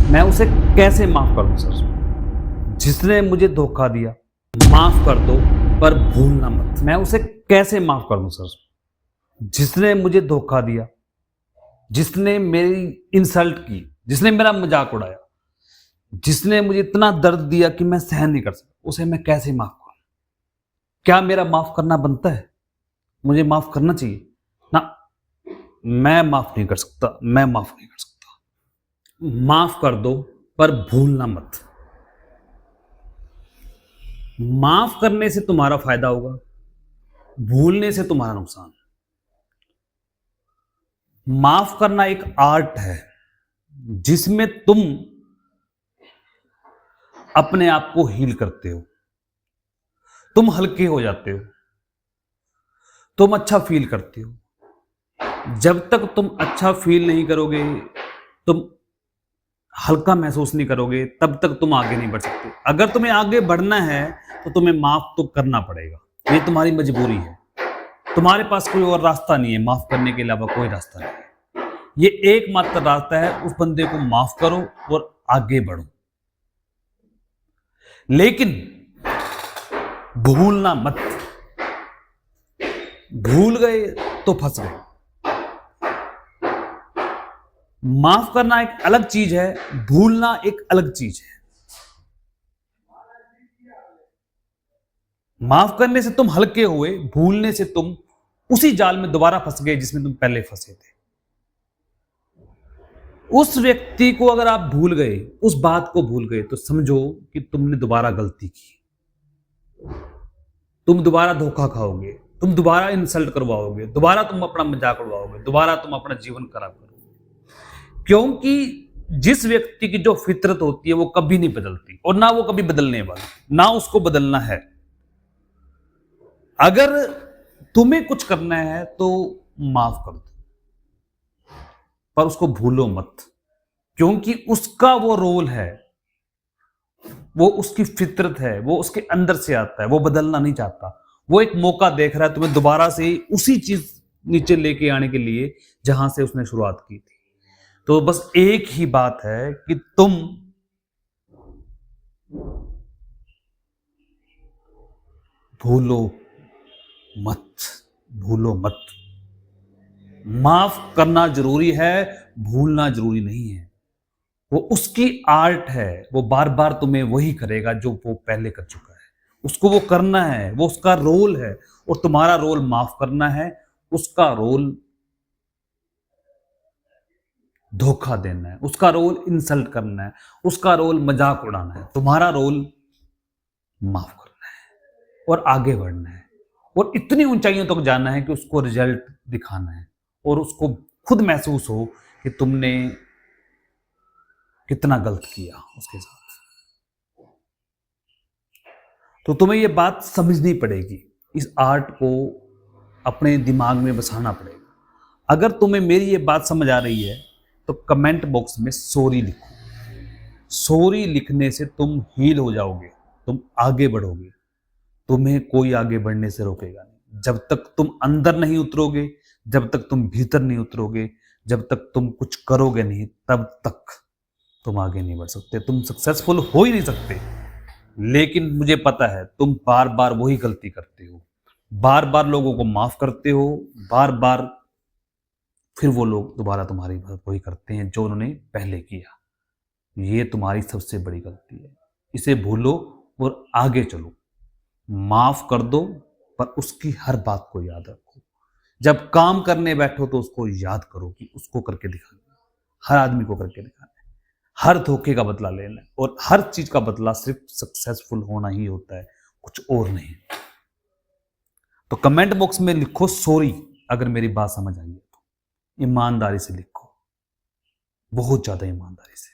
मैं उसे कैसे माफ कर दूं सर? जिसने मुझे धोखा दिया, माफ कर दो पर भूलना मत। मैं उसे कैसे माफ कर दूं सर? जिसने मुझे धोखा दिया, जिसने मेरी इंसल्ट की, जिसने मेरा मजाक उड़ाया, जिसने मुझे इतना दर्द दिया कि मैं सहन नहीं कर सकता, उसे मैं कैसे माफ करूं? क्या मेरा माफ करना बनता है? मुझे माफ करना चाहिए ना? मैं माफ नहीं कर सकता, मैं माफ नहीं कर सकता। माफ कर दो पर भूलना मत। माफ करने से तुम्हारा फायदा होगा, भूलने से तुम्हारा नुकसान। माफ करना एक आर्ट है जिसमें तुम अपने आप को हील करते हो, तुम हल्के हो जाते हो, तुम अच्छा फील करते हो। जब तक तुम अच्छा फील नहीं करोगे, तुम हल्का महसूस नहीं करोगे, तब तक तुम आगे नहीं बढ़ सकते। अगर तुम्हें आगे बढ़ना है तो तुम्हें माफ तो करना पड़ेगा, ये तुम्हारी मजबूरी है। तुम्हारे पास कोई और रास्ता नहीं है, माफ करने के अलावा कोई रास्ता नहीं है। ये एकमात्र रास्ता है, उस बंदे को माफ करो और आगे बढ़ो। लेकिन भूलना मत। भूल गए तो फंस गए। माफ करना एक अलग चीज है, भूलना एक अलग चीज है। माफ करने से तुम हल्के हुए, भूलने से तुम उसी जाल में दोबारा फंस गए जिसमें तुम पहले फंसे थे। उस व्यक्ति को अगर आप भूल गए, उस बात को भूल गए, तो समझो कि तुमने दोबारा गलती की। तुम दोबारा धोखा खाओगे, तुम दोबारा इंसल्ट करवाओगे, दोबारा तुम अपना मजाक उड़वाओगे, दोबारा तुम अपना जीवन खराब करोगे। क्योंकि जिस व्यक्ति की जो फितरत होती है वो कभी नहीं बदलती, और ना वो कभी बदलने वाला, ना उसको बदलना है। अगर तुम्हें कुछ करना है तो माफ कर दो, पर उसको भूलो मत। क्योंकि उसका वो रोल है, वो उसकी फितरत है, वो उसके अंदर से आता है, वो बदलना नहीं चाहता। वो एक मौका देख रहा है तुम्हें दोबारा से उसी चीज नीचे लेके आने के लिए जहां से उसने शुरुआत की थी। तो बस एक ही बात है कि तुम भूलो मत, भूलो मत। माफ करना जरूरी है, भूलना जरूरी नहीं है। वो उसकी आर्ट है, वो बार बार तुम्हें वही करेगा जो वो पहले कर चुका है। उसको वो करना है, वो उसका रोल है। और तुम्हारा रोल माफ करना है, उसका रोल धोखा देना है, उसका रोल इंसल्ट करना है, उसका रोल मजाक उड़ाना है। तुम्हारा रोल माफ करना है और आगे बढ़ना है, और इतनी ऊंचाइयों तक जाना है कि उसको रिजल्ट दिखाना है, और उसको खुद महसूस हो कि तुमने कितना गलत किया उसके साथ। तो तुम्हें यह बात समझनी पड़ेगी, इस आर्ट को अपने दिमाग में बसाना पड़ेगा। अगर तुम्हें मेरी ये बात समझ आ रही है तो कमेंट बॉक्स में सॉरी लिखो। सॉरी लिखने से तुम हील हो जाओगे, तुम आगे बढ़ोगे। तुम्हें कोई आगे बढ़ने से रोकेगा नहीं। जब तक तुम अंदर नहीं उतरोगे, जब तक तुम भीतर नहीं उतरोगे, जब तक तुम कुछ करोगे नहीं, तब तक तुम आगे नहीं बढ़ सकते, तुम सक्सेसफुल हो ही नहीं सकते। लेकिन मुझे पता है तुम बार बार वही गलती करते हो, बार बार लोगों को माफ करते हो, बार बार फिर वो लोग दोबारा तुम्हारी बात वही करते हैं जो उन्होंने पहले किया। ये तुम्हारी सबसे बड़ी गलती है। इसे भूलो और आगे चलो। माफ कर दो, पर उसकी हर बात को याद रखो। जब काम करने बैठो तो उसको याद करो कि उसको करके दिखाना, हर आदमी को करके दिखाना है। हर धोखे का बदला लेना है, और हर चीज का बदला सिर्फ सक्सेसफुल होना ही होता है, कुछ और नहीं। तो कमेंट बॉक्स में लिखो सॉरी, अगर मेरी बात समझ आई है तो ईमानदारी से लिखो, बहुत ज्यादा ईमानदारी से।